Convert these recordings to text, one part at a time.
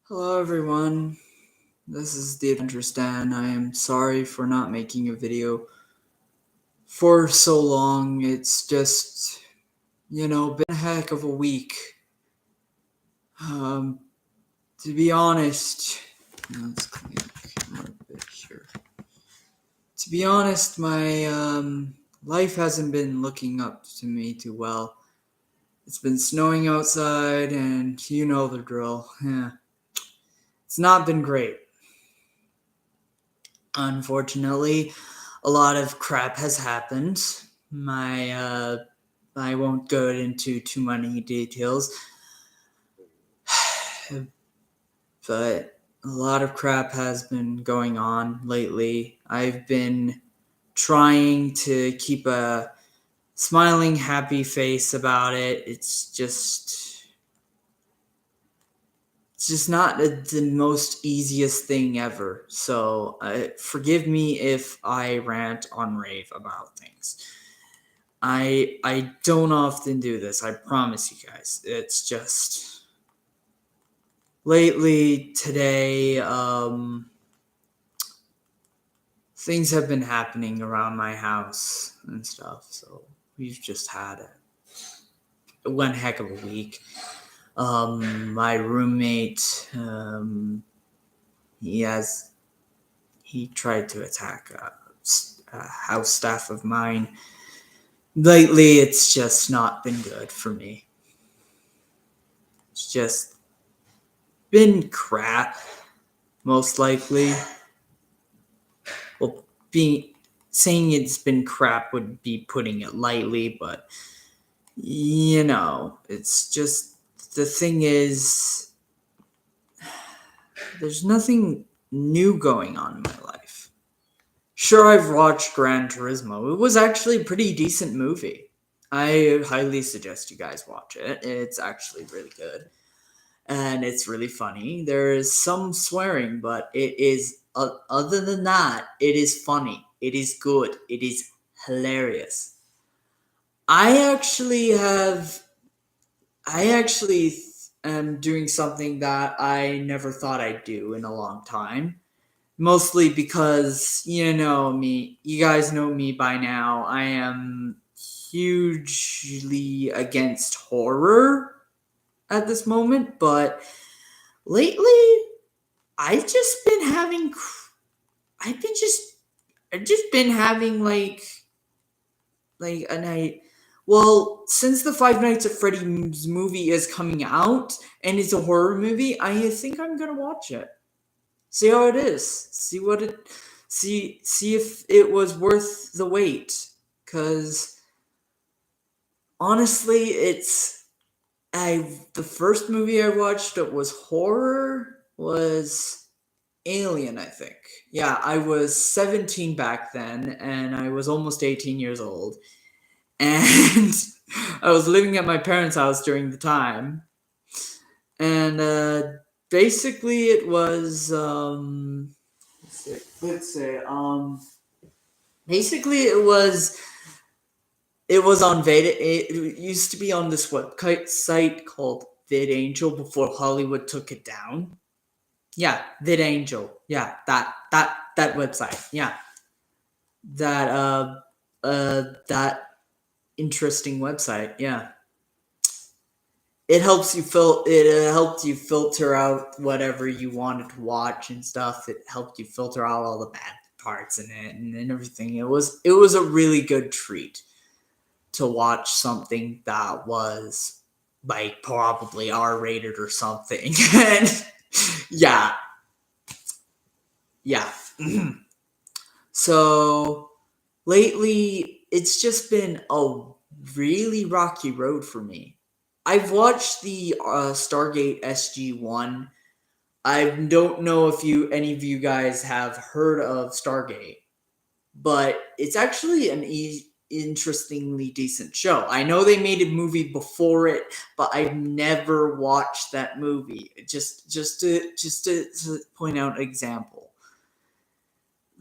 Hello everyone, this is the Adventure Stan. I am sorry for not making a video for so long. It's just, been a heck of a week. Um, to be honest, let's clean the camera a bit here. To be honest, my life hasn't been looking up to me too well. It's been snowing outside, and you know the drill. Yeah, it's not been great. Unfortunately, a lot of crap has happened. I won't go into too many details, but a lot of crap has been going on lately. I've been trying to keep a smiling, happy face about it. It's just not the most easiest thing ever. So forgive me if I rant on rave about things. I don't often do this. I promise you guys. It's just lately today things have been happening around my house and stuff. So we've just had one heck of a week. My roommate he tried to attack a house staff of mine. Lately, it's just not been good for me. It's just been crap, most likely. Well, saying it's been crap would be putting it lightly, but it's just the thing is, there's nothing new going on in my life. Sure, I've watched Gran Turismo. It was actually a pretty decent movie. I highly suggest you guys watch it. It's actually really good. And it's really funny. There is some swearing, but it is, other than that, it is funny. It is good. It is hilarious. I actually am doing something that I never thought I'd do in a long time. Mostly because, you guys know me by now. I am hugely against horror at this moment, but lately I've just been having like a night. Well, since the Five Nights at Freddy's movie is coming out and it's a horror movie, I think I'm gonna watch it. See how it is. See if it was worth the wait. Cause honestly, the first movie I watched that was horror was Alien, I think. Yeah, I was 17 back then, and I was almost 18 years old. And I was living at my parents' house during the time. And basically, it was. Let's say. Basically, it was on it used to be on this website site called VidAngel before Hollywood took it down. Yeah, VidAngel. Yeah, that website. Yeah, that interesting website. Yeah, it helped you filter out whatever you wanted to watch and stuff. It helped you filter out all the bad parts in it and everything. It was a really good treat to watch something that was like probably R rated or something. And yeah. So lately, it's just been a really rocky road for me. I've watched the Stargate SG-1. I don't know if any of you guys have heard of Stargate, but it's actually an interestingly decent show. I know they made a movie before it, but I've never watched that movie. Just to point out an example.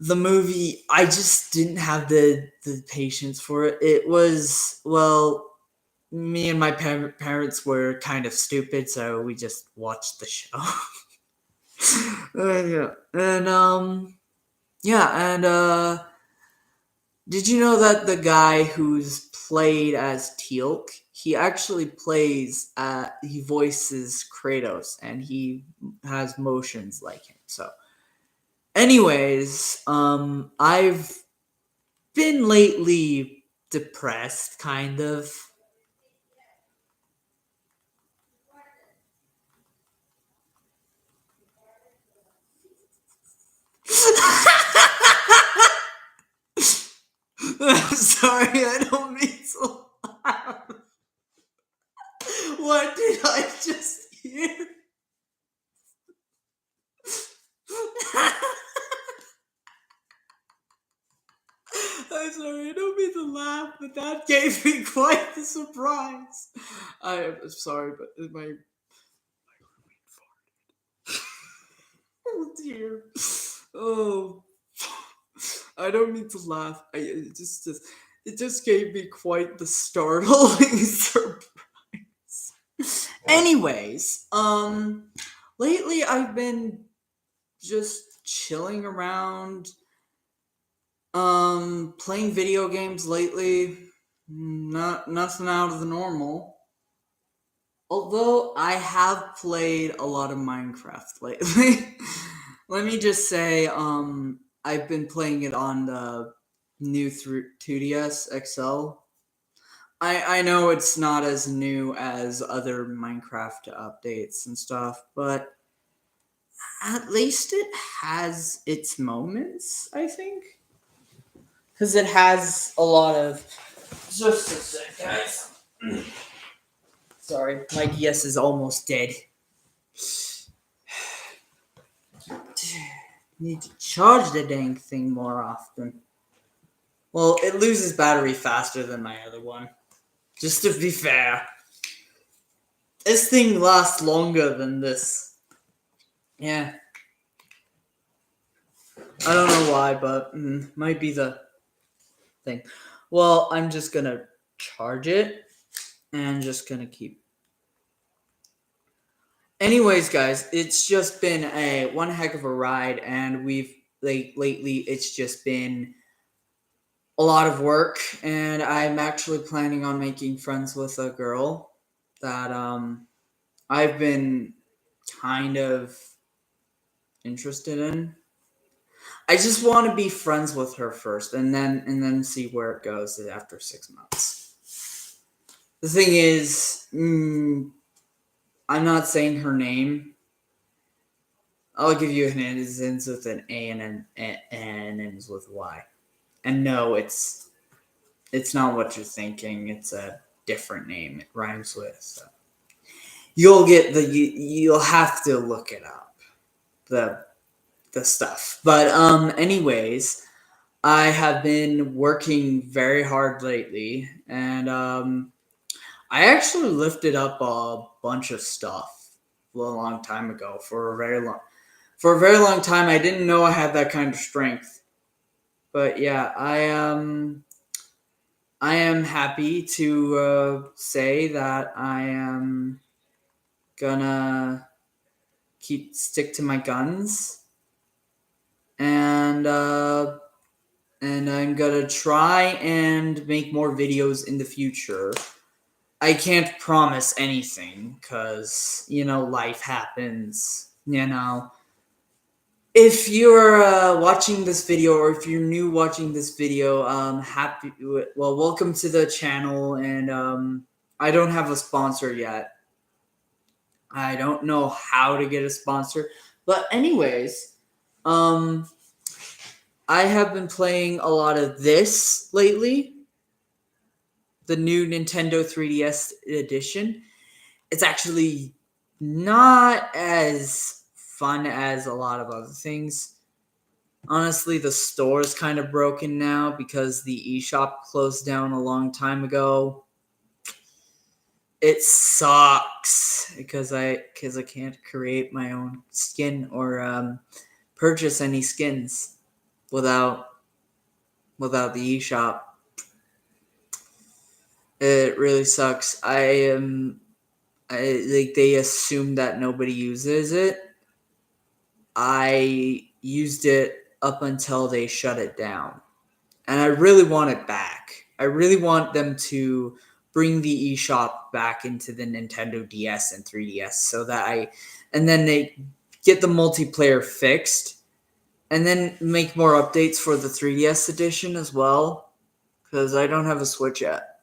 The movie, I just didn't have the patience for it. It was, well, me and my parents were kind of stupid, so we just watched the show. Yeah, and yeah, and did you know that the guy who's played as Teal'c, he actually he voices Kratos, and he has motions like him. So, anyways, I've been lately depressed, kind of. I'm sorry, I don't mean to laugh. What did I just hear? I'm sorry, I don't mean to laugh, but that gave me quite the surprise. I am sorry, but my oh dear, oh, I don't mean to laugh. It just gave me quite the startling surprise. Anyways, lately I've been just chilling around, playing video games lately. Not nothing out of the normal. Although I have played a lot of Minecraft lately. Let me just say, I've been playing it on the new 2DS XL. I know it's not as new as other Minecraft updates and stuff, but at least it has its moments, I think. Because it has a lot of. Just a sec, guys. Sorry, my DS is almost dead. Need to charge the dang thing more often. Well, it loses battery faster than my other one. Just to be fair. This thing lasts longer than this. Yeah. I don't know why, but might be the thing. Well, I'm just gonna charge it and just gonna keep. Anyways, guys, it's just been a one heck of a ride, and we've lately it's just been a lot of work, and I'm actually planning on making friends with a girl that I've been kind of interested in. I just want to be friends with her first, and then see where it goes after 6 months. The thing is, I'm not saying her name. I'll give you a hint. It ends with an A and ends with Y. And no, it's not what you're thinking. It's a different name. It rhymes with. So. You'll have to look it up. The the stuff. But anyways, I have been working very hard lately, and I actually lifted up a bunch of stuff a long time ago for a very long time. I didn't know I had that kind of strength. But yeah, I am happy to say that I am gonna stick to my guns, and I'm gonna try and make more videos in the future. I can't promise anything because life happens. If you're watching this video, or if you're new watching this video, welcome to the channel, and I don't have a sponsor yet. I don't know how to get a sponsor, but anyways, um, I have been playing a lot of this lately, the new Nintendo 3DS edition. It's actually not as fun as a lot of other things. Honestly, the store is kind of broken now because the eShop closed down a long time ago. It sucks because I can't create my own skin or purchase any skins without the eShop. It really sucks. I like they assume that nobody uses it, I used it up until they shut it down. And I really want it back. I really want them to bring the eShop back into the Nintendo DS and 3DS and then they get the multiplayer fixed and then make more updates for the 3DS edition as well, because I don't have a Switch yet.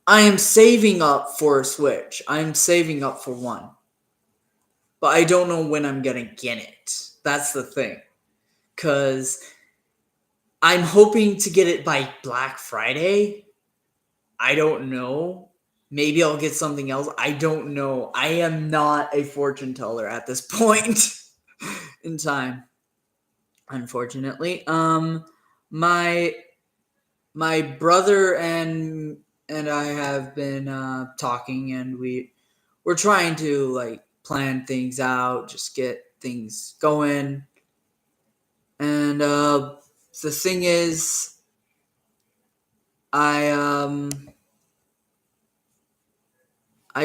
I am saving up for a Switch. I'm saving up for one. But I don't know when I'm going to get it. That's the thing. Because I'm hoping to get it by Black Friday. I don't know. Maybe I'll get something else. I don't know. I am not a fortune teller at this point in time, unfortunately. My brother and I have been talking, and we're trying to like plan things out, just get things going. And the thing is, I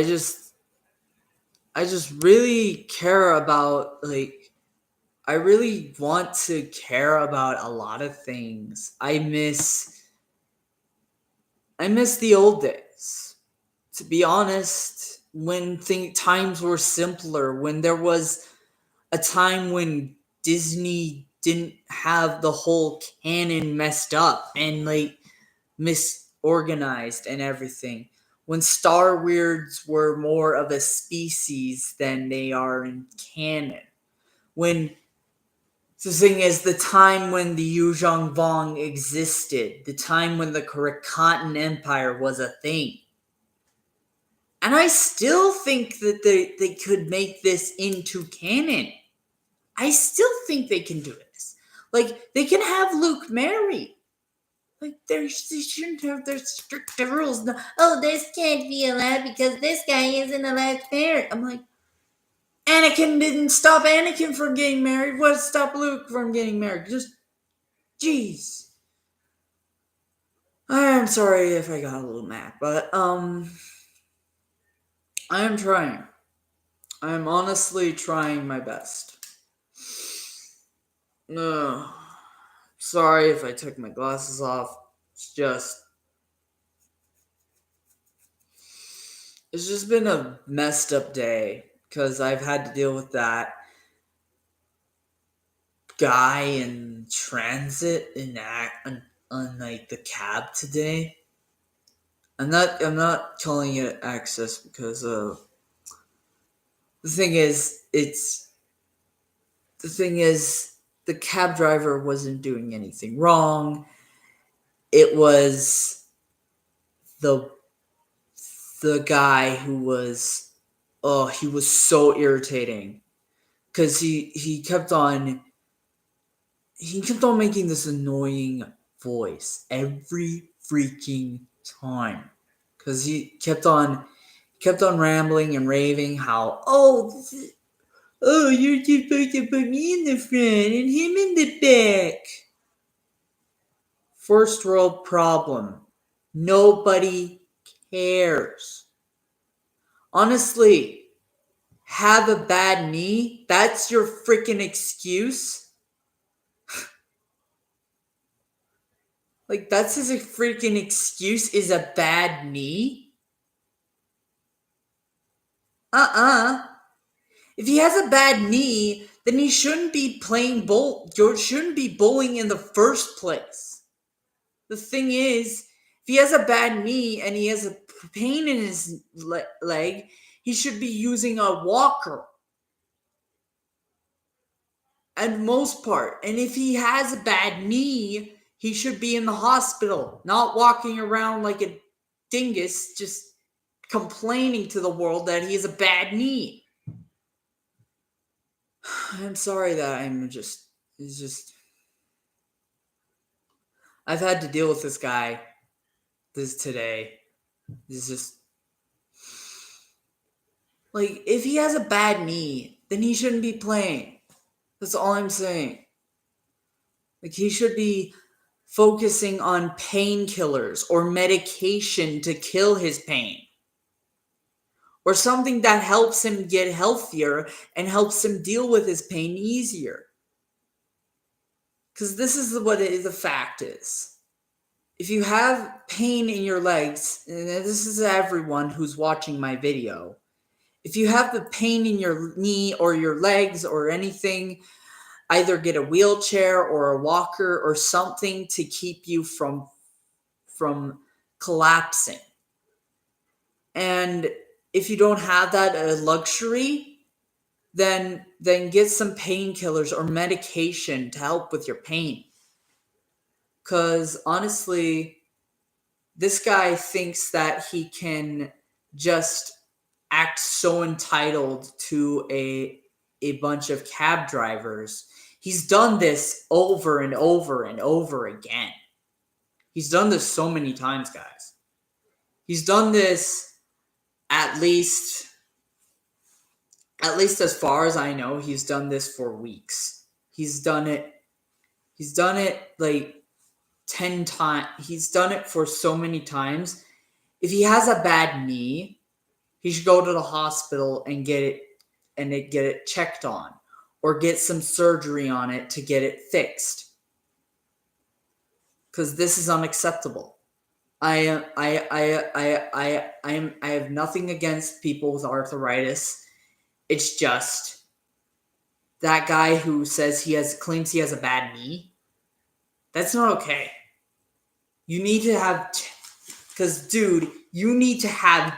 just really care about, like, I really want to care about a lot of things. I miss the old days. To be honest, when times were simpler, when there was a time when Disney didn't have the whole canon messed up and like misorganized and everything. When Star Wars were more of a species than they are in canon. When the thing is, the time when the Yuzhong Vong existed, the time when the Korakatan Empire was a thing. And I still think that they could make this into canon. I still think they can do this. Like, they can have Luke marry. Like, they shouldn't have their strict rules. No, oh, this can't be allowed because this guy isn't allowed to marry. I'm like, Anakin didn't stop Anakin from getting married. What stopped Luke from getting married? Just, jeez. I'm sorry if I got a little mad, but I am trying. I'm honestly trying my best. No, sorry if I took my glasses off. It's just been a messed up day because I've had to deal with that guy in transit on like the cab today. I'm not calling it access because the thing is the cab driver wasn't doing anything wrong. It was the guy who was, oh, he was so irritating because he kept on making this annoying voice every freaking time, because he kept on rambling and raving how, you're supposed to put me in the front and him in the back. First world problem. Nobody cares. Honestly, have a bad knee? That's your freaking excuse? Like, that's his freaking excuse, is a bad knee? If he has a bad knee, then he shouldn't be playing shouldn't be bowling in the first place. The thing is, if he has a bad knee and he has a pain in his leg, he should be using a walker. At most part. And if he has a bad knee, he should be in the hospital, not walking around like a dingus, just complaining to the world that he has a bad knee. I'm sorry that I've had to deal with this guy today. It's just, like, if he has a bad knee, then he shouldn't be playing. That's all I'm saying. Like, he should be focusing on painkillers or medication to kill his pain. or something that helps him get healthier and helps him deal with his pain easier. Because this is what the fact is. If you have pain in your legs, and this is everyone who's watching my video, if you have the pain in your knee or your legs or anything, either get a wheelchair or a walker or something to keep you from collapsing. And if you don't have that luxury, then get some painkillers or medication to help with your pain. Because honestly, this guy thinks that he can just act so entitled to a bunch of cab drivers. He's done this over and over and over again. He's done this so many times, guys. He's done this at least as far as I know, he's done this for weeks. He's done it like 10 times. He's done it for so many times. If he has a bad knee, he should go to the hospital and get it checked on, or get some surgery on it to get it fixed. Because this is unacceptable. I have nothing against people with arthritis. It's just that guy who says claims he has a bad knee. That's not okay. You need to have, because dude, you need to have,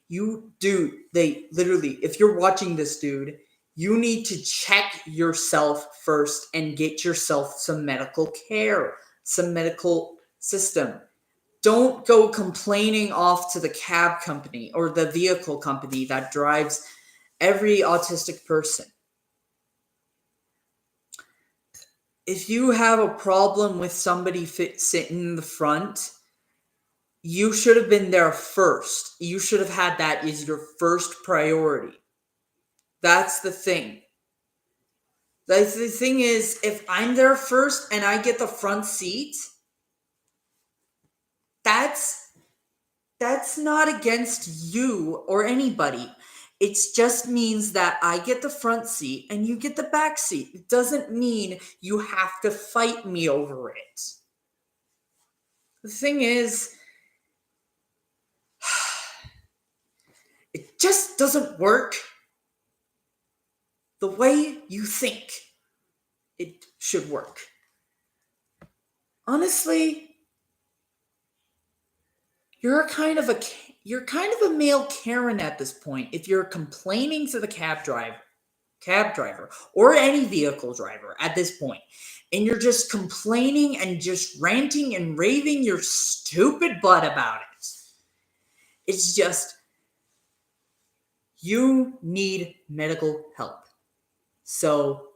they literally, if you're watching this, dude, you need to check yourself first and get yourself some medical care, some medical system. Don't go complaining off to the cab company or the vehicle company that drives every autistic person. If you have a problem with somebody sitting in the front, you should have been there first. You should have had that as your first priority. That's the thing. The thing is, if I'm there first and I get the front seat, that's not against you or anybody. It just means that I get the front seat and you get the back seat. It doesn't mean you have to fight me over it. The thing is, it just doesn't work the way you think it should work. Honestly, you're kind of a male Karen at this point if you're complaining to the cab driver or any vehicle driver at this point, and you're just complaining and just ranting and raving your stupid butt about it. It's just, you need medical help. So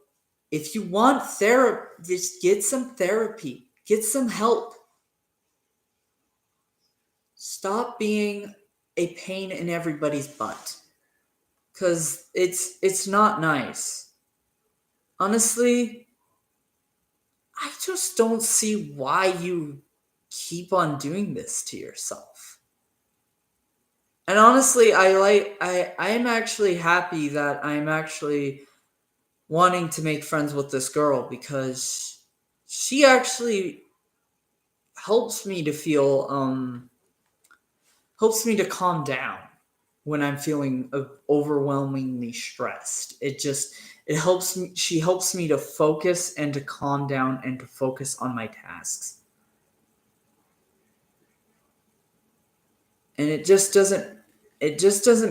if you want therapy, just get some therapy, get some help. Stop being a pain in everybody's butt, because it's not nice. Honestly, I just don't see why you keep on doing this to yourself. And honestly, I am actually happy that I'm actually wanting to make friends with this girl, because she actually helps me to feel helps me to calm down when I'm feeling overwhelmingly stressed. It helps me. She helps me to focus and to calm down and to focus on my tasks. And it just doesn't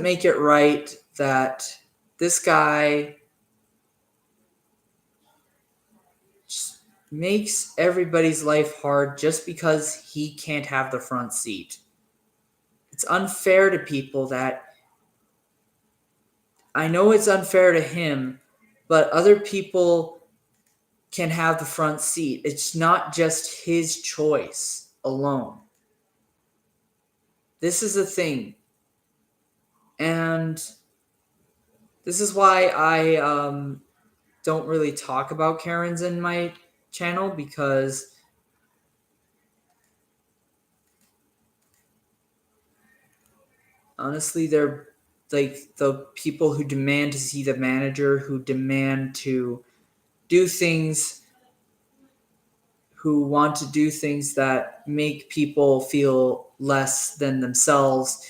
make it right that this guy just makes everybody's life hard just because he can't have the front seat. It's unfair to people that, I know it's unfair to him, but other people can have the front seat. It's not just his choice alone. This is a thing. And this is why I don't really talk about Karens in my channel, because honestly, they're like the people who demand to see the manager, who demand to do things, who want to do things that make people feel less than themselves,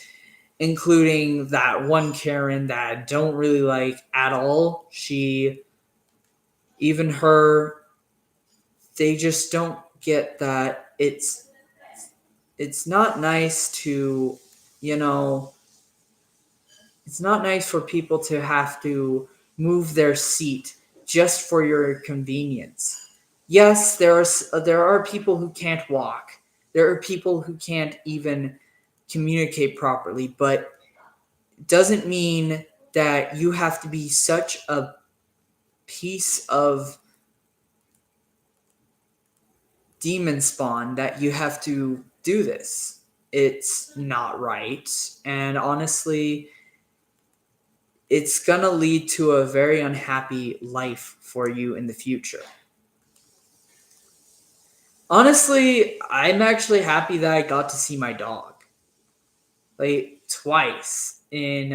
including that one Karen that I don't really like at all. Even her, they just don't get that it's not nice to, you know, it's not nice for people to have to move their seat just for your convenience. Yes, there are people who can't walk. There are people who can't even communicate properly, but it doesn't mean that you have to be such a piece of demon spawn that you have to do this. It's not right. And honestly, it's going to lead to a very unhappy life for you in the future. Honestly, I'm actually happy that I got to see my dog. Like twice in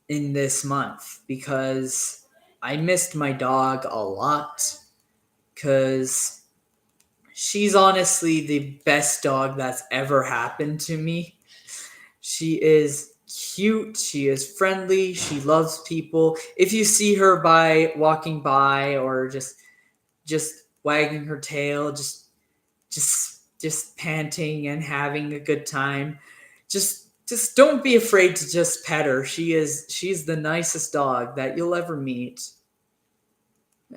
this month because I missed my dog a lot cuz she's honestly the best dog that's ever happened to me. She is cute, she is friendly, she loves people. If you see her by walking by or just wagging her tail, just panting and having a good time, just don't be afraid to just pet her. She's the nicest dog that you'll ever meet.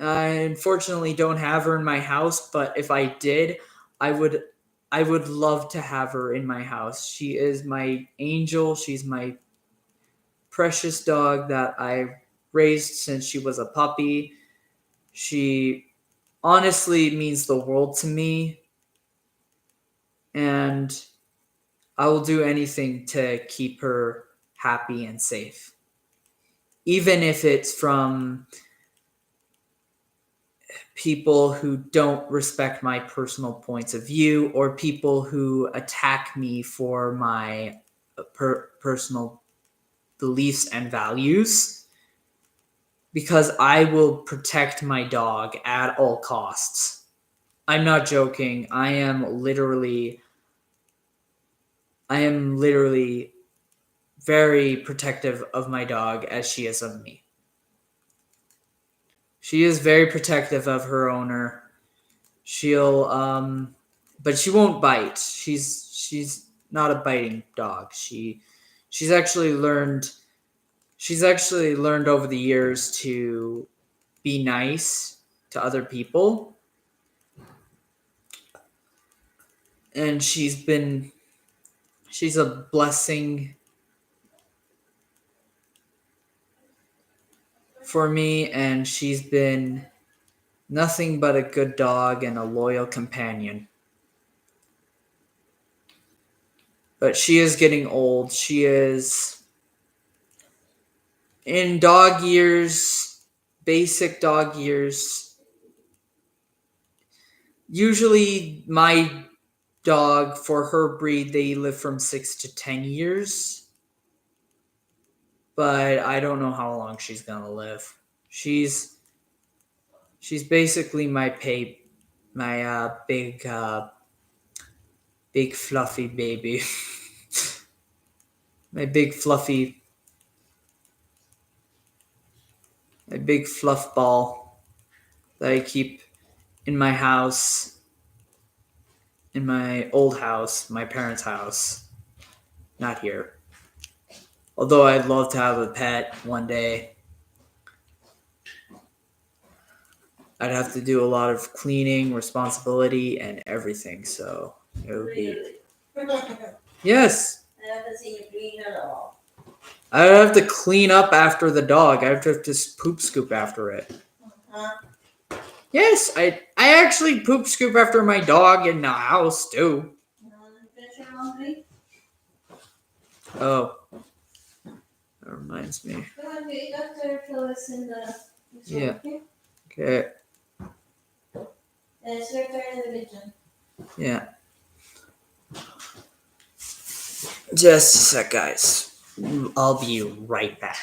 I unfortunately don't have her in my house, but if I did, I would I would love to have her in my house. She is my angel. She's my precious dog that I raised since she was a puppy. She honestly means the world to me, and I will do anything to keep her happy and safe. Even if it's from people who don't respect my personal points of view or people who attack me for my personal beliefs and values, because I will protect my dog at all costs. I'm not joking. I am literally very protective of my dog as she is of me. She is very protective of her owner. She'll but she won't bite. She's not a biting dog. She's actually learned she's actually learned over the years to be nice to other people. And she's a blessing for me, and she's been nothing but a good dog and a loyal companion. But she is getting old. She is in dog years, basic dog years. Usually, my dog, for her breed, they live from 6 to 10 years. But I don't know how long she's gonna live. She's she's basically my big fluffy baby, my big fluffy, my big fluff ball that I keep in my house, in my old house, my parents' house, not here. Although I'd love to have a pet one day, I'd have to do a lot of cleaning, responsibility, and everything. So it would be yes. I haven't seen you clean at all. I have to clean up after the dog. I have to just poop scoop after it. Huh? Yes, I actually poop scoop after my dog in the house too. You want to finish your laundry? Oh, that reminds me. Go ahead, you got the clothes in the Yeah. okay? Okay. It's your turn in the kitchen. Yeah. Just a sec, guys. I'll be right back.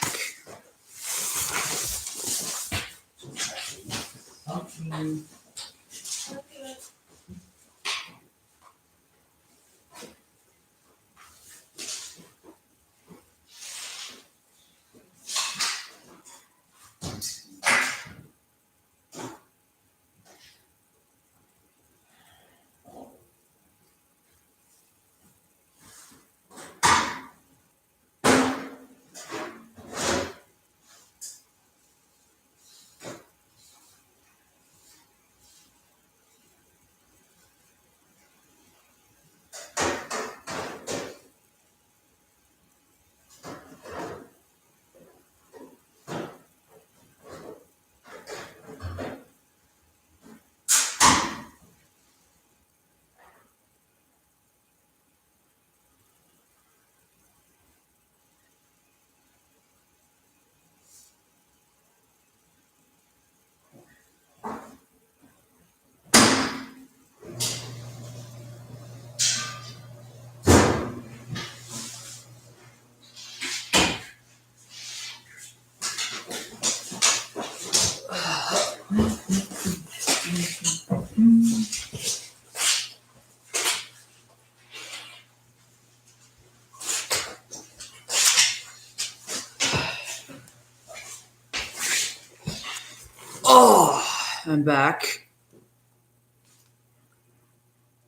Oh, I'm back.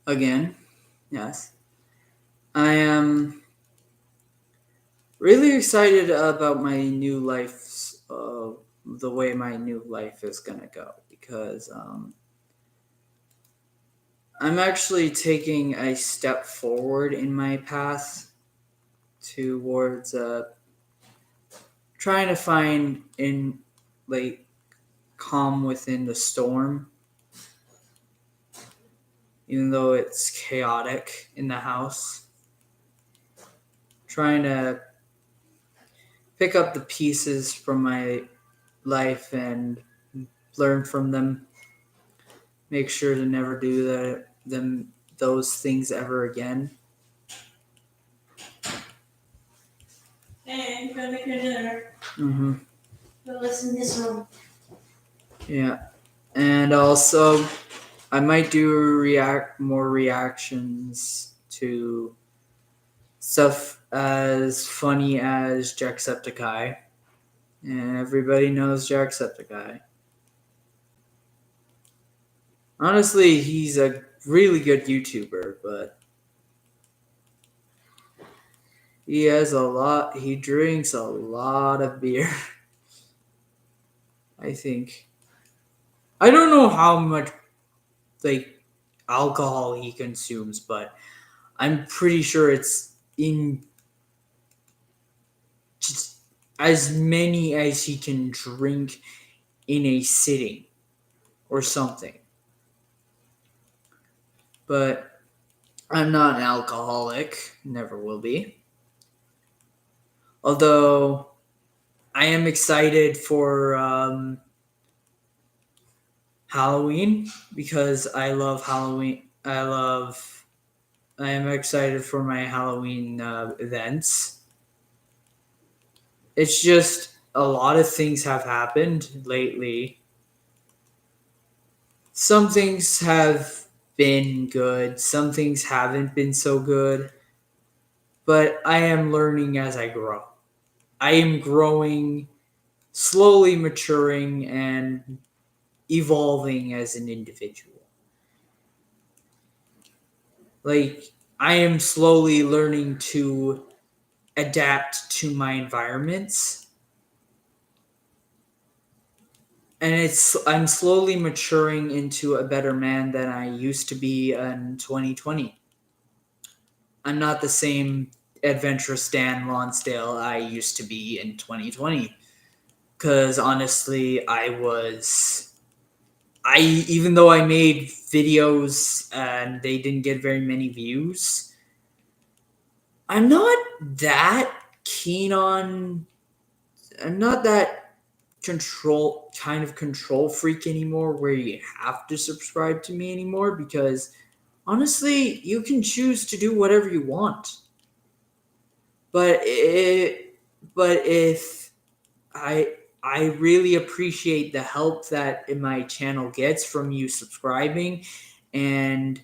Again. Yes. I am really excited about my new life, the way my new life is going to go, because I'm actually taking a step forward in my path towards trying to find calm within the storm, even though it's chaotic in the house. Trying to pick up the pieces from my life and learn from them. Make sure to never do those things ever again. Hey, go make your dinner. Mm-hmm. Go listen to this room. Yeah, and also I might do more reactions to stuff as funny as Jacksepticeye, and everybody knows Jacksepticeye. Honestly, he's a really good YouTuber, but he drinks a lot of beer. I think. I don't know how much alcohol he consumes, but I'm pretty sure it's in just as many as he can drink in a sitting or something. But I'm not an alcoholic, never will be. Although I am excited for Halloween because I love Halloween. I am excited for my Halloween events. It's just a lot of things have happened lately. Some things have been good, some things haven't been so good, but I am learning as I grow. I am growing, slowly maturing, and evolving as an individual. I am slowly learning to adapt to my environments. And I'm slowly maturing into a better man than I used to be in 2020. I'm not the same adventurous Dan Lonsdale I used to be in 2020. Because honestly, even though I made videos and they didn't get very many views, I'm not that control freak anymore where you have to subscribe to me anymore, because honestly, you can choose to do whatever you want. but if I really appreciate the help that my channel gets from you subscribing and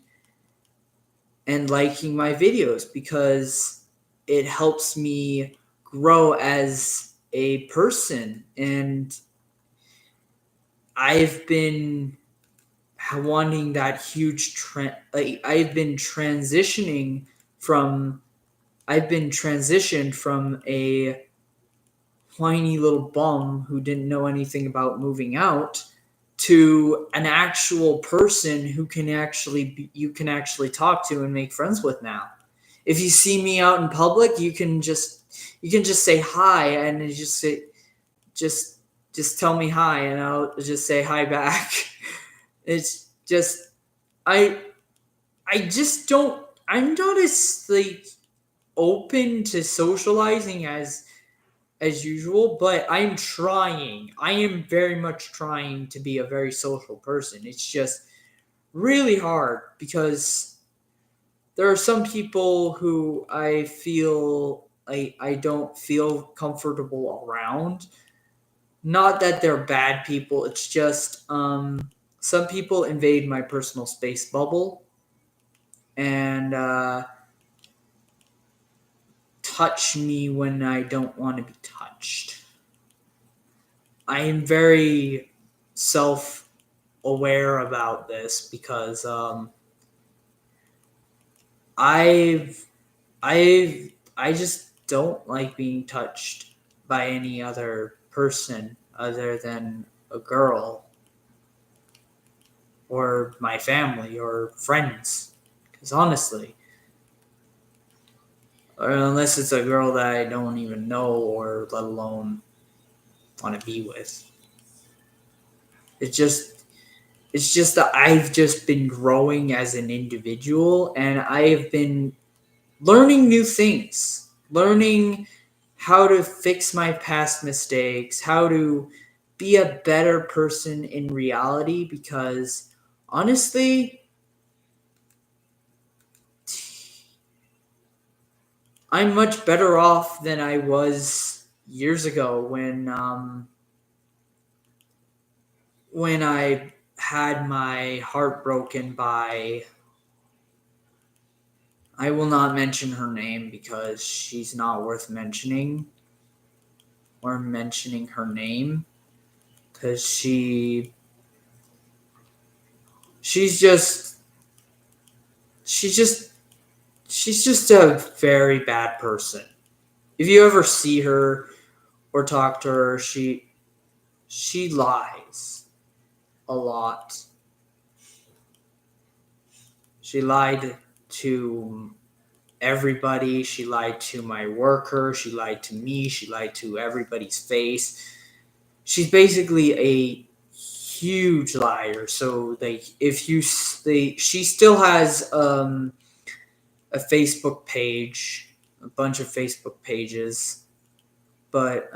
liking my videos, because it helps me grow as a person. And I've been wanting that huge trend. Like, I've been transitioned from a whiny little bum who didn't know anything about moving out to an actual person who you can actually talk to and make friends with now. If you see me out in public, you can just say hi, and you just tell me hi, and I'll just say hi back. It's just I just don't I'm not as like open to socializing as usual, but I'm trying. I am very much trying to be a very social person. It's just really hard because there are some people who I feel I don't feel comfortable around. Not that they're bad people, it's just some people invade my personal space bubble and touch me when I don't want to be touched. I am very self aware about this because I've I just don't like being touched by any other person other than a girl or my family or friends. Because honestly, or unless it's a girl that I don't even know or let alone want to be with, it's just that I've just been growing as an individual, and I have been learning new things, learning how to fix my past mistakes, how to be a better person in reality, because honestly, I'm much better off than I was years ago when I had my heart broken by, I will not mention her name because she's not worth mentioning or mentioning her name, because she's just she's just she's just a very bad person. If you ever see her or talk to her, she lies a lot. She lied to everybody. She lied to my worker. She lied to me. She lied to everybody's face. She's basically a huge liar. So like, if you she still has a Facebook page, a bunch of Facebook pages, but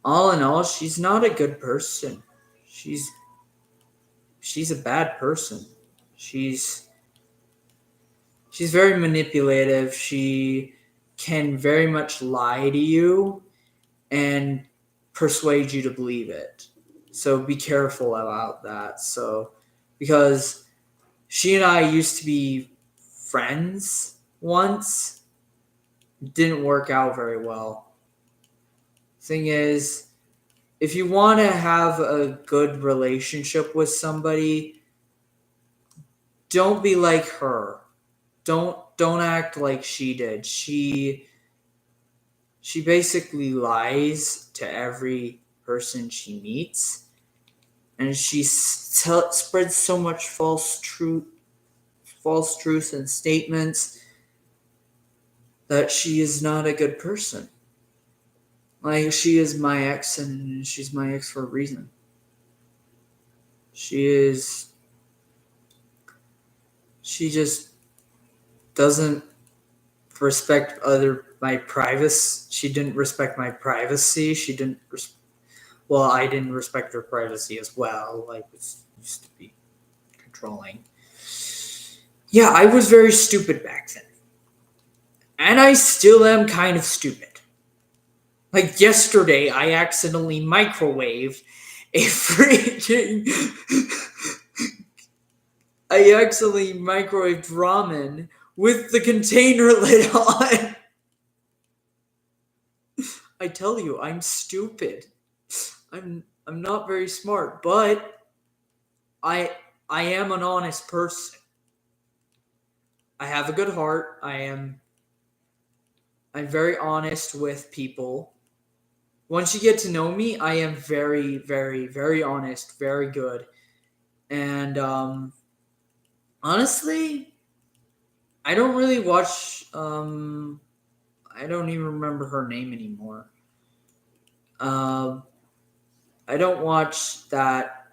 all in all, she's not a good person. She's she's a bad person. She's she's very manipulative. She can very much lie to you and persuade you to believe it. So be careful about that. So, because she and I used to be friends once, didn't work out very well. Thing is, if you want to have a good relationship with somebody, don't be like her. Don't act like she did. She basically lies to every person she meets, and she spreads so much false truths and statements that she is not a good person. Like, she is my ex, and she's my ex for a reason. She just doesn't respect my privacy. She didn't respect my privacy. Well, I didn't respect her privacy as well. Like, it used to be controlling. Yeah, I was very stupid back then. And I still am kind of stupid. Like yesterday, I accidentally microwaved a freaking. I accidentally microwaved ramen with the container lid on. I tell you, I'm stupid. I'm not very smart, but I I am an honest person. I have a good heart. I'm very honest with people. Once you get to know me, I am very, very, very honest, very good. And honestly, I don't really watch. I don't even remember her name anymore. Um, I don't watch that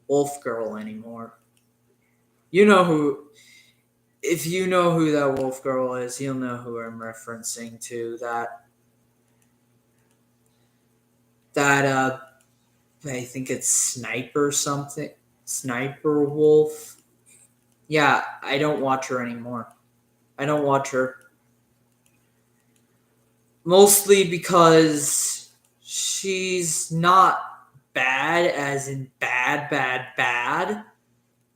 Wolf Girl anymore. You know who? If you know who that Wolf Girl is, you'll know who I'm referencing to. That I think it's Sniper something. Sniper Wolf. Yeah, I don't watch her anymore. I don't watch her. Mostly because she's not bad, as in bad, bad, bad.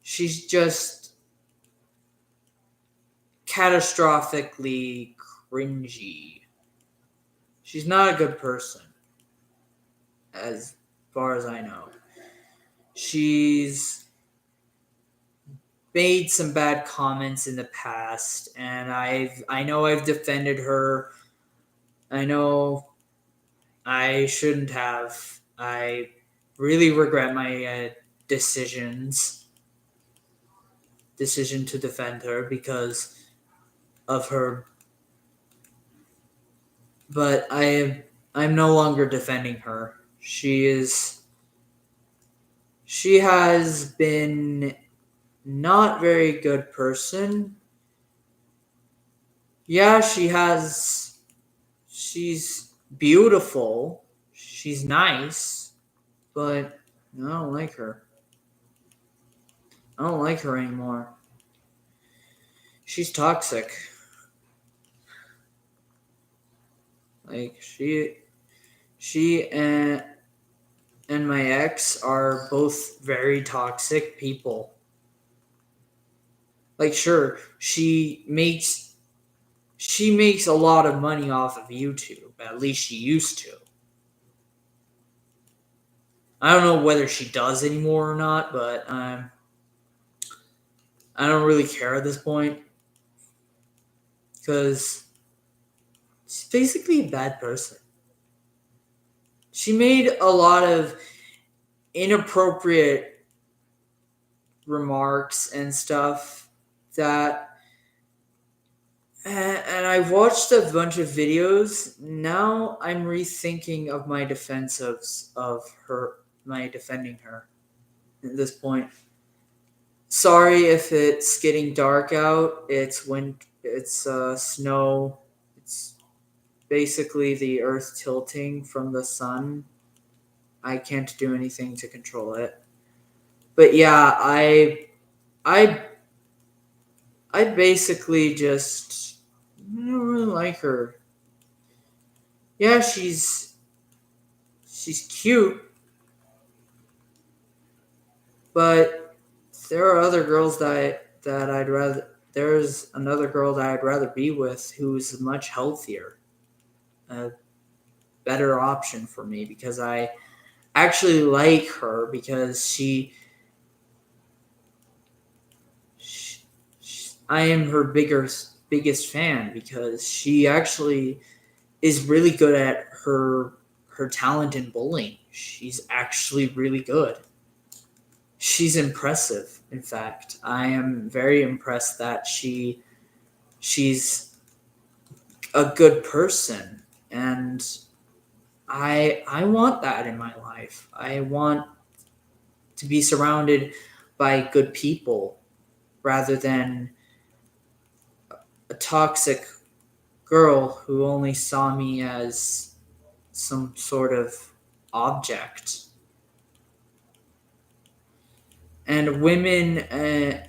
She's just catastrophically cringy. She's not a good person, as far as I know. She's made some bad comments in the past, and I know I've defended her. I know I shouldn't have. I really regret my decision to defend her because of her. But I'm no longer defending her. She has been not very good person. Yeah, she's beautiful. She's nice, but I don't like her. I don't like her anymore. She's toxic. Like she and my ex are both very toxic people. Like sure, she makes a lot of money off of YouTube. At least she used to. I don't know whether she does anymore or not, but I don't really care at this point because she's basically a bad person. She made a lot of inappropriate remarks and stuff that and I've watched a bunch of videos. Now I'm rethinking of my defense of her, my defending her at this point. Sorry if it's getting dark out. It's snow. It's basically the earth tilting from the sun. I can't do anything to control it. But yeah, I I basically just I don't really like her. Yeah, she's cute, but there are other girls that I'd rather. There's another girl that I'd rather be with who's much healthier, a better option for me because I actually like her because I am her biggest fan because she actually is really good at her talent in bowling. She's actually really good. She's impressive. In fact, I am very impressed that she's a good person, and I want that in my life. I want to be surrounded by good people rather than a toxic girl who only saw me as some sort of object. And women,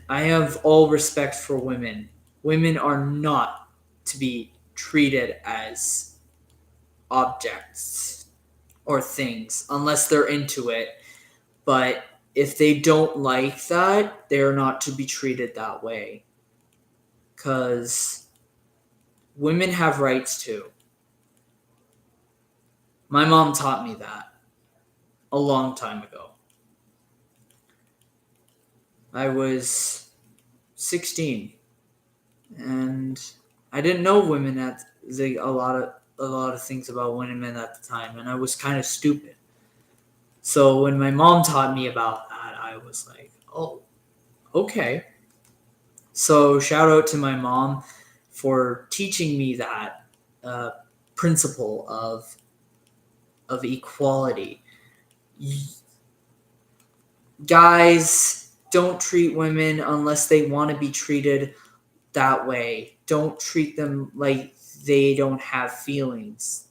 I have all respect for women. Women are not to be treated as objects or things unless they're into it. But if they don't like that, they're not to be treated that way. Because women have rights too. My mom taught me that a long time ago. I was 16, and I didn't know women at a lot of things about women at the time, and I was kind of stupid. So when my mom taught me about that, I was like, "Oh, okay." So shout out to my mom for teaching me that principle of equality. Guys, don't treat women unless they want to be treated that way. Don't treat them like they don't have feelings.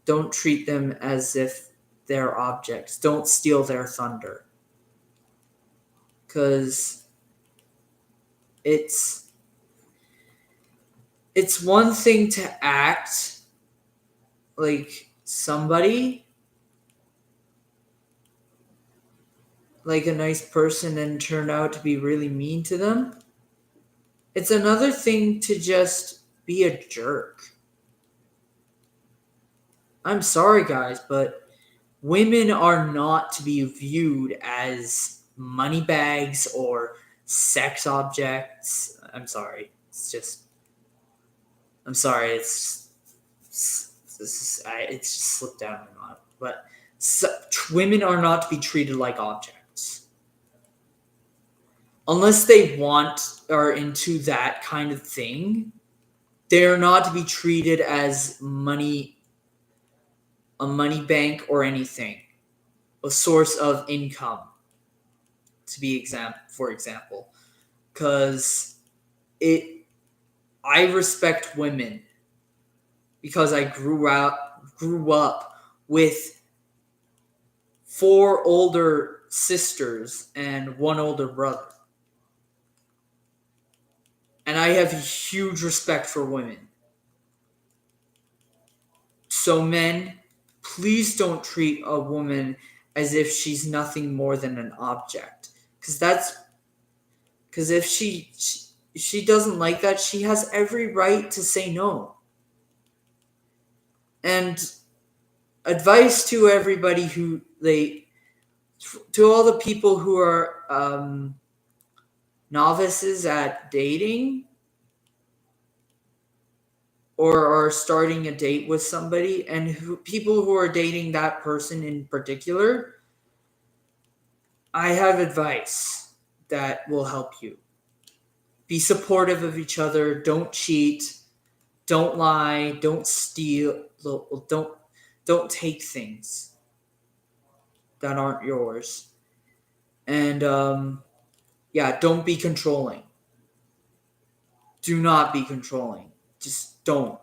Don't treat them as if they're objects. Don't steal their thunder. Because it's one thing to act like somebody, like a nice person, and turn out to be really mean to them. It's another thing to just be a jerk. I'm sorry, guys, but women are not to be viewed as money bags or sex objects. I'm sorry. I'm sorry. It's just slipped down my mouth. But women are not to be treated like objects. Unless they are into that kind of thing, they're not to be treated as money, a money bank or anything, a source of income, for example. Because I respect women because I grew up with 4 older sisters and 1 older brother. And I have huge respect for women. So men, please don't treat a woman as if she's nothing more than an object. Because if she doesn't like that, she has every right to say no. And advice to everybody to all the people who are novices at dating or are starting a date with somebody, and people who are dating that person in particular, I have advice that will help you. Be supportive of each other. Don't cheat. Don't lie. Don't steal. Don't take things that aren't yours. And don't be controlling. Do not be controlling. Just don't.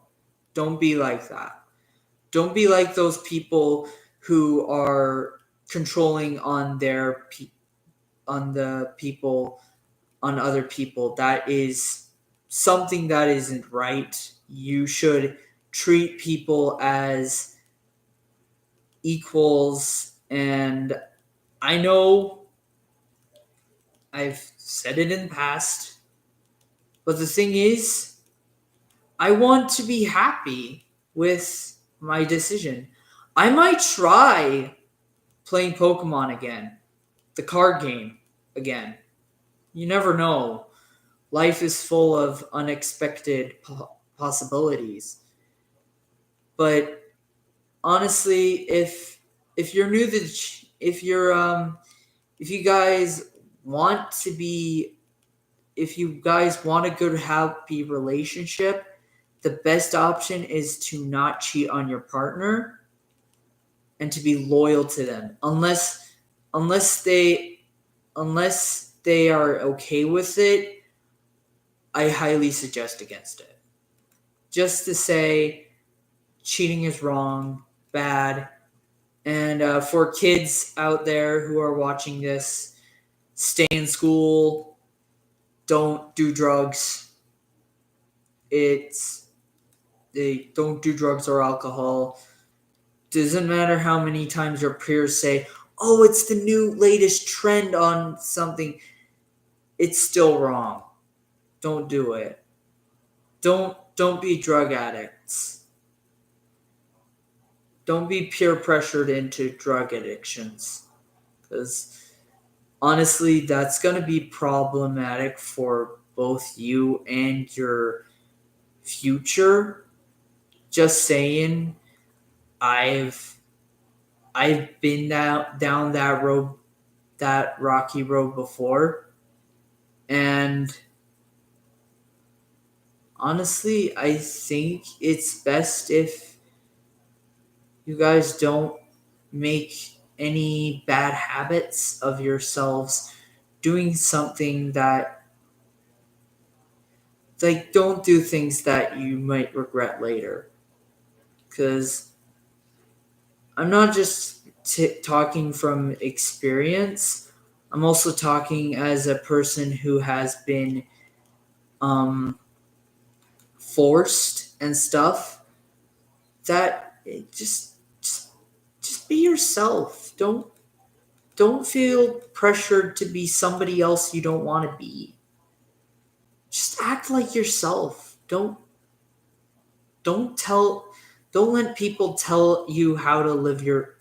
Don't be like that. Don't be like those people who are controlling on other people. That is something that isn't right. You should treat people as equals. And I know I've said it in the past, but the thing is, I want to be happy with my decision. I might try playing Pokemon again, the card game again. You never know. Life is full of unexpected possibilities. But honestly, if you're new to if you guys want to be if you guys want a good happy relationship, the best option is to not cheat on your partner and to be loyal to them unless they are okay with it. I highly suggest against it. Just to say cheating is wrong, bad. And for kids out there who are watching this, stay in school, don't do drugs. they don't do drugs or alcohol. Doesn't matter how many times your peers say, "Oh, it's the new latest trend on something." It's still wrong. Don't do it. Don't be drug addicts. Don't be peer pressured into drug addictions, because honestly, that's going to be problematic for both you and your future. Just saying, I've been down that road, that rocky road before, and honestly, I think it's best if you guys don't make any bad habits of yourselves doing something that, like, don't do things that you might regret later. Because I'm not just talking from experience, I'm also talking as a person who has been um, forced and stuff. That just be yourself. Don't feel pressured to be somebody else you don't want to be. Just act like yourself. Don't tell don't let people tell you how to live your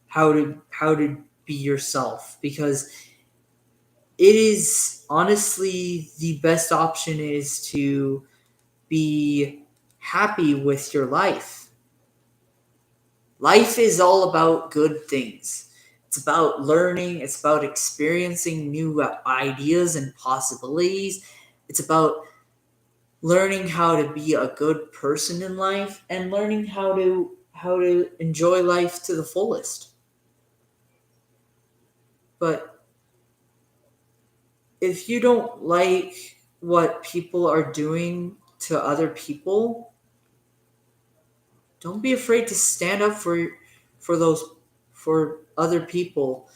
how to be yourself, because it is honestly the best option is to be happy with your life. Life is all about good things. It's about learning, it's about experiencing new ideas and possibilities. It's about learning how to be a good person in life and learning how to enjoy life to the fullest. But if you don't like what people are doing to other people, don't be afraid to stand up for those for other people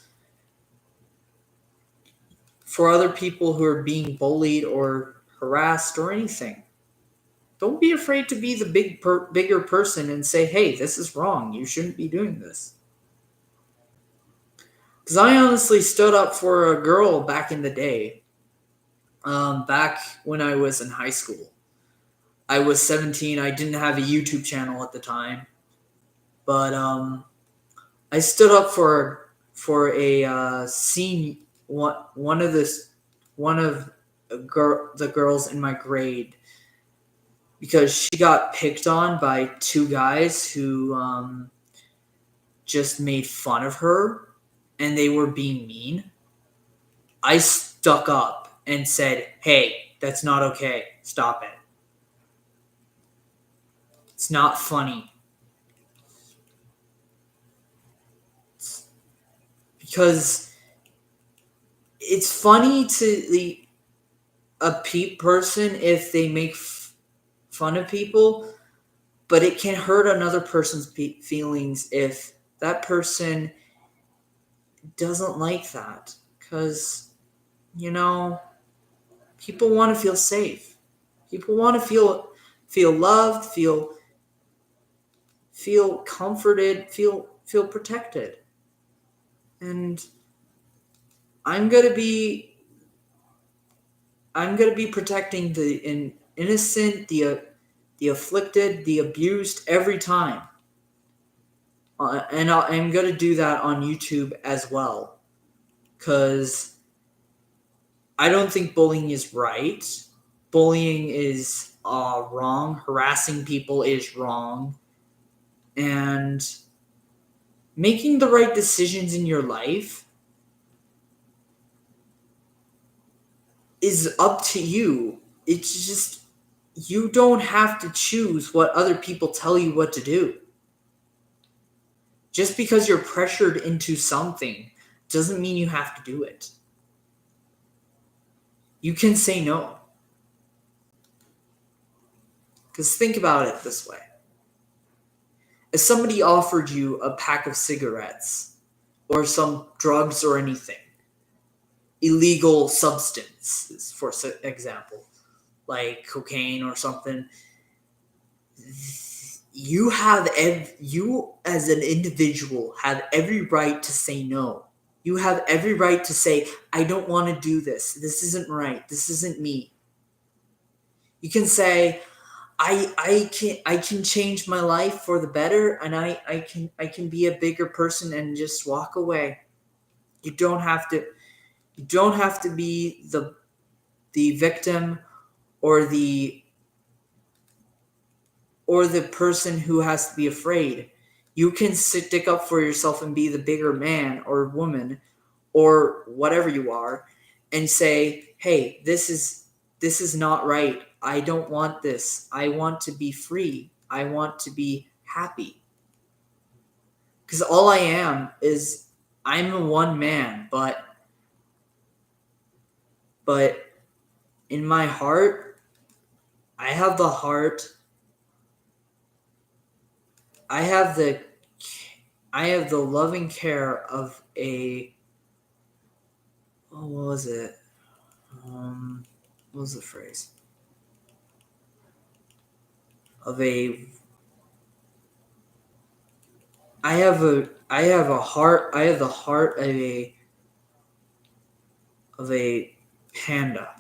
for other people who are being bullied or harassed or anything. Don't be afraid to be the bigger person and say, "Hey, this is wrong. You shouldn't be doing this." Because I honestly stood up for a girl back in the day. Back when I was in high school, I was 17. I didn't have a YouTube channel at the time, but I stood up for a one of the girls in my grade, because she got picked on by two guys who just made fun of her and they were being mean. I stuck up and said, "Hey, that's not okay. Stop it. It's not funny." Because it's funny to a person if they make fun of people, but it can hurt another person's feelings if that person doesn't like that. Because, you know, people want to feel safe. People want to feel loved, feel comforted, feel protected. And I'm gonna be I'm gonna be protecting the innocent, the afflicted, the abused every time. And I'm gonna do that on YouTube as well, because I don't think bullying is right. Bullying is wrong. Harassing people is wrong, and making the right decisions in your life is up to you. It's just, you don't have to choose what other people tell you what to do. Just because you're pressured into something doesn't mean you have to do it. You can say no. Because think about it this way. If somebody offered you a pack of cigarettes or some drugs or anything, illegal substances, for example, like cocaine or something, you as an individual have every right to say no. You have every right to say, I don't want to do this. This isn't right. This isn't me. You can say, I can change my life for the better, and I can be a bigger person and just walk away. You don't have to be the victim or the person who has to be afraid. You can stick up for yourself and be the bigger man or woman or whatever you are and say, hey, this is not right. I don't want this. I want to be free. I want to be happy. Because all I am is I'm a one man, but in my heart, I have the heart. I have the loving care of a, oh, what was it? What was the phrase? Of a, I have the heart of a panda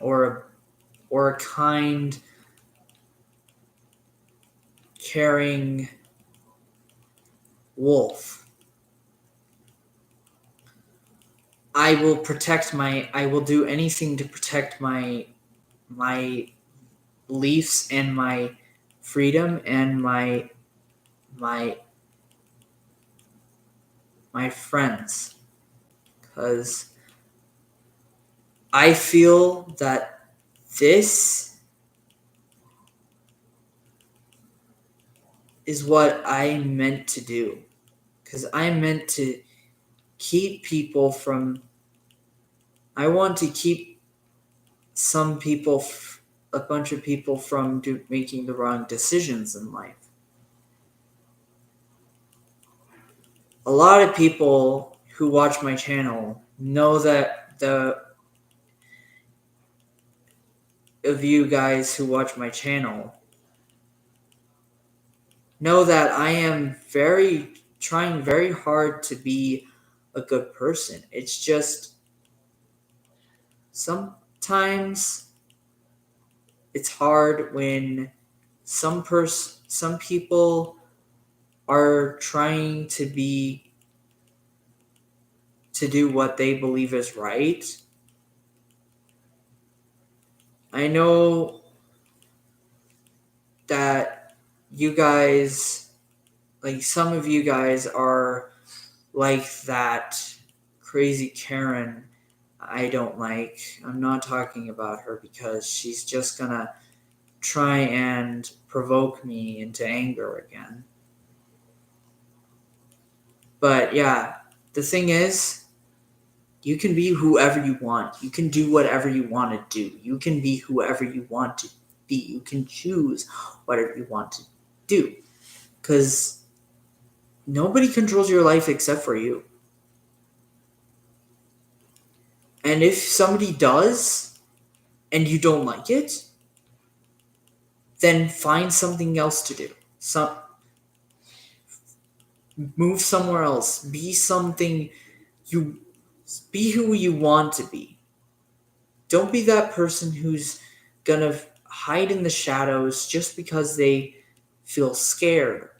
or a kind, caring wolf. I will do anything to protect my beliefs and my freedom and my friends, because I feel that this is what I'm meant to do, because I'm meant to keep people from, I want to keep some people, a bunch of people from making the wrong decisions in life. A lot of people who watch my channel know that of you guys who watch my channel know that I am trying very hard to be a good person. It's just sometimes it's hard when some people are trying to do what they believe is right. I know that you guys, like some of you guys, are like that crazy Karen I don't like. I'm not talking about her because she's just gonna try and provoke me into anger again. But yeah, the thing is, you can be whoever you want. You can do whatever you want to do. You can be whoever you want to be. You can choose whatever you want to do. Because nobody controls your life except for you. And if somebody does, and you don't like it, then find something else to do. Move somewhere else. Be who you want to be. Don't be that person who's gonna hide in the shadows just because they feel scared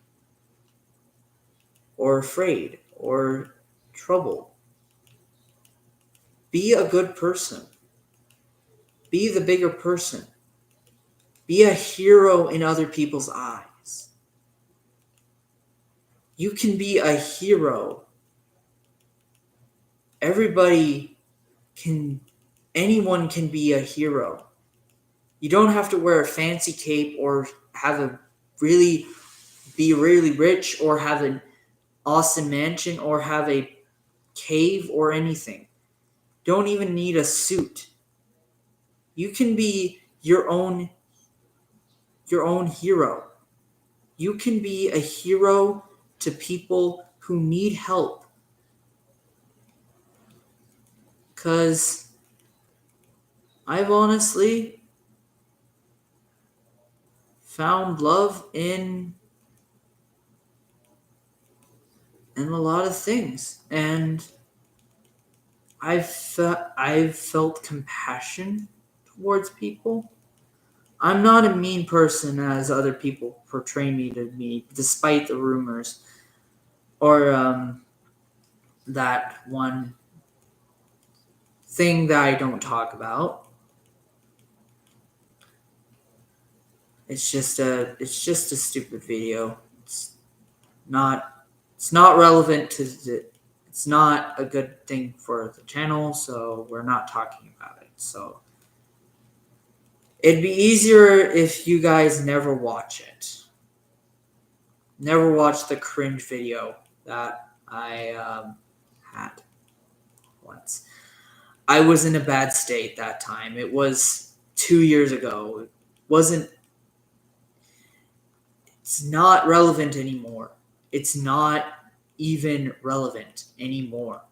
or afraid or troubled. Be a good person. Be the bigger person. Be a hero in other people's eyes. You can be a hero. Anyone can be a hero. You don't have to wear a fancy cape or be really rich or have an awesome mansion or have a cave or anything. Don't even need a suit. You can be your own hero. You can be a hero to people who need help. 'Cause I've honestly found love in a lot of things, and I've felt compassion towards people. I'm not a mean person as other people portray me to be, despite the rumors or that one thing that I don't talk about. It's just a stupid video. Not it's not relevant to it's not a good thing for the channel, so we're not talking about it. So it'd be easier if you guys never watch it. Never watch the cringe video that I had once. I was in a bad state that time. It was 2 years ago. It wasn't. It's not relevant anymore. It's not even relevant anymore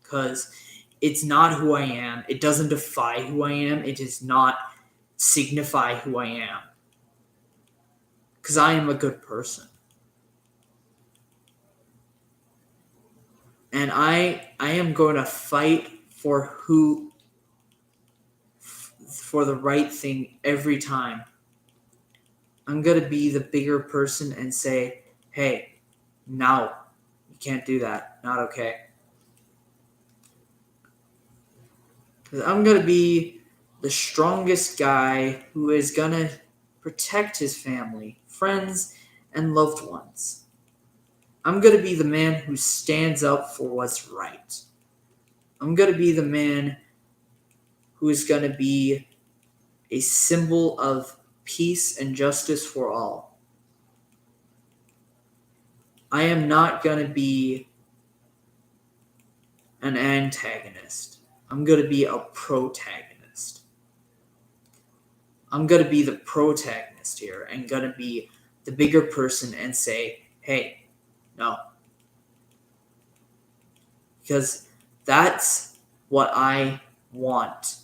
because it's not who I am. It doesn't define who I am. It does not signify who I am because I am a good person. And I am going to fight for the right thing every time. I'm going to be the bigger person and say, hey, no, you can't do that. Not okay. Because I'm going to be the strongest guy who is going to protect his family, friends, and loved ones. I'm going to be the man who stands up for what's right. I'm going to be the man who is going to be a symbol of peace and justice for all. I am not going to be an antagonist. I'm going to be a protagonist. I'm going to be the protagonist here and going to be the bigger person and say, hey, no. Because that's what I want.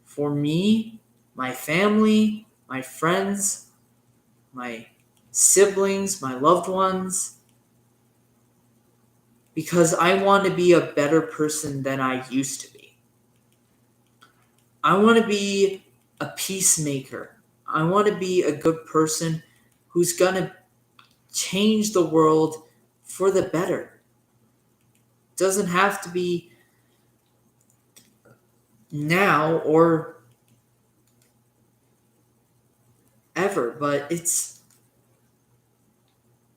For me, my family, my friends, my siblings, my loved ones. Because I want to be a better person than I used to be. I want to be a peacemaker. I want to be a good person who's going to change the world for the better. It doesn't have to be now or ever, but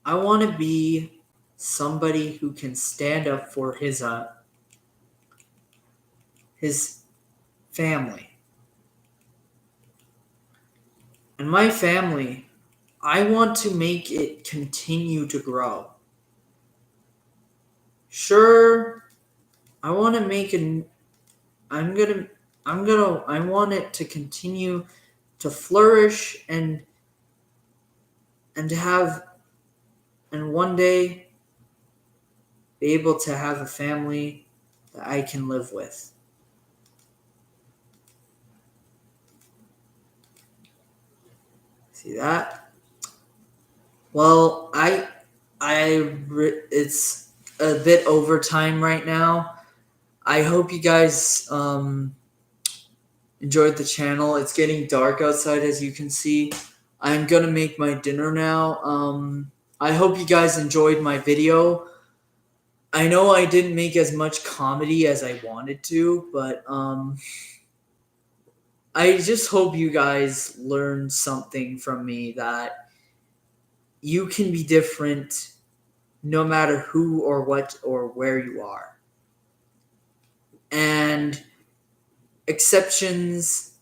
I want to be somebody who can stand up for his family. And my family, I want to make it continue to grow. Sure, I want to make I want it to continue to flourish and to have, and one day be able to have a family that I can live with. See that? Well, it's a bit overtime right now. I hope you guys enjoyed the channel. It's getting dark outside, as you can see. I'm gonna make my dinner now. I hope you guys enjoyed my video. I know I didn't make as much comedy as I wanted to, but I just hope you guys learned something from me, that you can be different no matter who or what or where you are. And exceptions,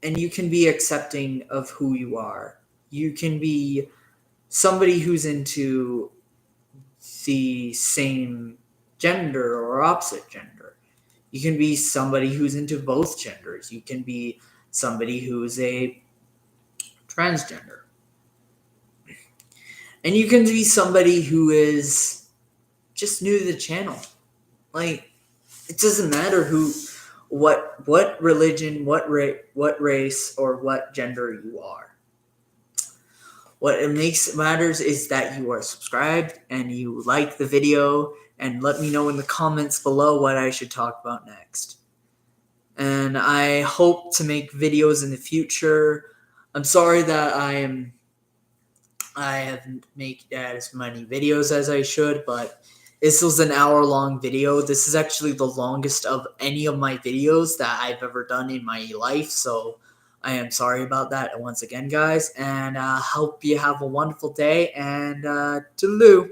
and you can be accepting of who you are. You can be somebody who's into the same gender or opposite gender. You can be somebody who's into both genders. You can be somebody who's a transgender. And you can be somebody who is just new to the channel. Like, it doesn't matter what religion, what race, or what gender you are. What it matters is that you are subscribed and you like the video, and let me know in the comments below what I should talk about next. And I hope to make videos in the future. I'm sorry that I haven't made as many videos as I should, but this was an hour-long video. This is actually the longest of any of my videos that I've ever done in my life, so I am sorry about that once again, guys, and hope you have a wonderful day, and toodaloo.